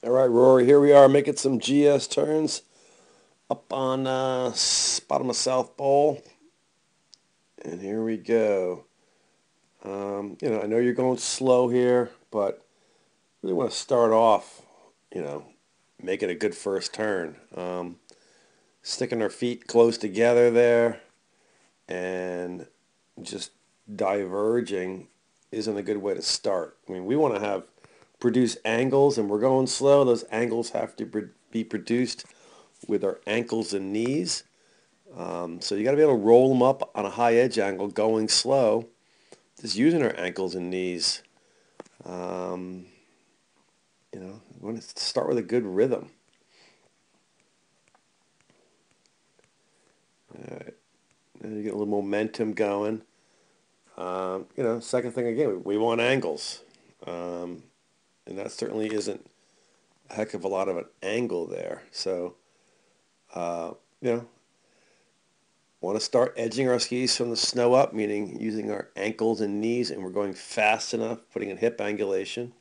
All right, Rory, here we are making some GS turns up on bottom of South Bowl. And here we go. I know you're going slow here, but really want to start off, you know, making a good first turn. Sticking our feet close together there and just diverging isn't a good way to start. I mean, we want to produce angles, and we're going slow. Those angles have to be produced with our ankles and knees. So you got to be able to roll them up on a high edge angle going slow, just using our ankles and knees. Um, we want to start with a good rhythm. All right. And you get a little momentum going. Second thing again, we want angles. Um, and that certainly isn't a heck of a lot of an angle there. So, uh, you know, want to start edging our skis from the snow up, meaning using our ankles and knees, and we're going fast enough, putting in hip angulation.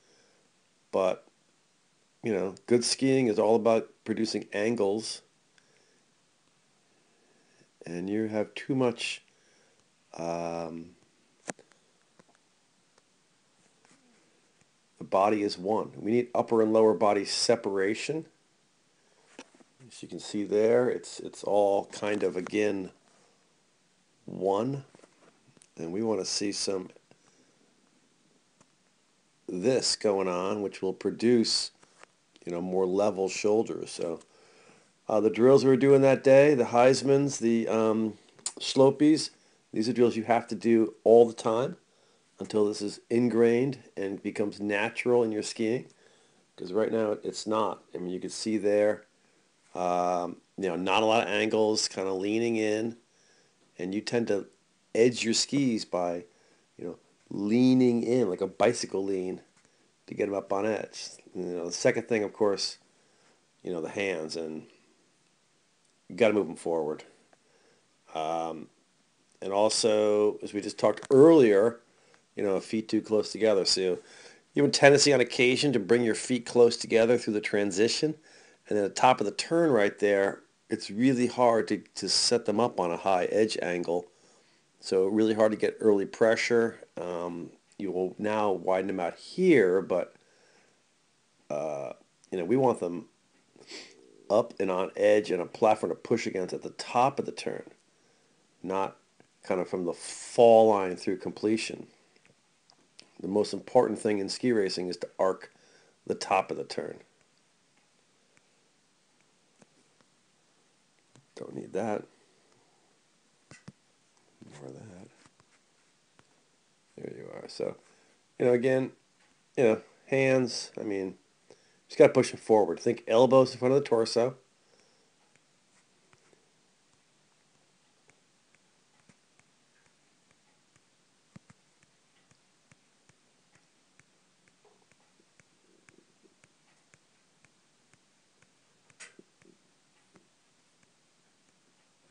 But, good skiing is all about producing angles, and you have too much um, the body is one. We need upper and lower body separation. As you can see there, it's all kind of, again, one. And we want to see some this going on, which will produce, more level shoulders. So the drills we were doing that day, the Heismans, the Slopies, these are drills you have to do all the time until this is ingrained and becomes natural in your skiing. Because right now it's not. I mean, you can see there, not a lot of angles, kind of leaning in, and you tend to edge your skis by, leaning in like a bicycle lean to get them up on edge. The second thing, of course, the hands, and you got to move them forward. Um, and also, as we just talked earlier, feet too close together. So you have a tendency on occasion to bring your feet close together through the transition, and then at the top of the turn right there, it's really hard to set them up on a high edge angle. So really hard to get early pressure. You will now widen them out here, but we want them up and on edge and a platform to push against at the top of the turn, not kind of from the fall line through completion. The most important thing in ski racing is to arc the top of the turn. Don't need that. More of that. There you are. So, again, hands, I mean, just got to push them forward. Think elbows in front of the torso.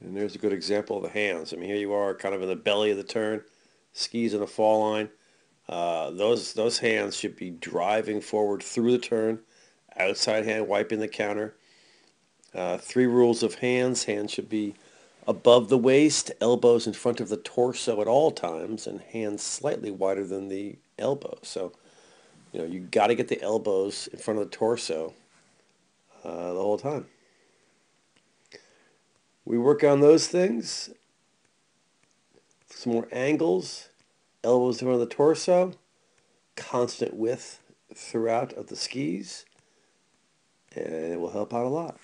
And there's a good example of the hands. I mean, here you are kind of in the belly of the turn, skis in a fall line. Those hands should be driving forward through the turn, outside hand wiping the counter. Three rules of hands. Hands should be above the waist, elbows in front of the torso at all times, and hands slightly wider than the elbow. So, you got to get the elbows in front of the torso the whole time. We work on those things. Some more angles, elbows in front of the torso, constant width throughout of the skis, and it will help out a lot.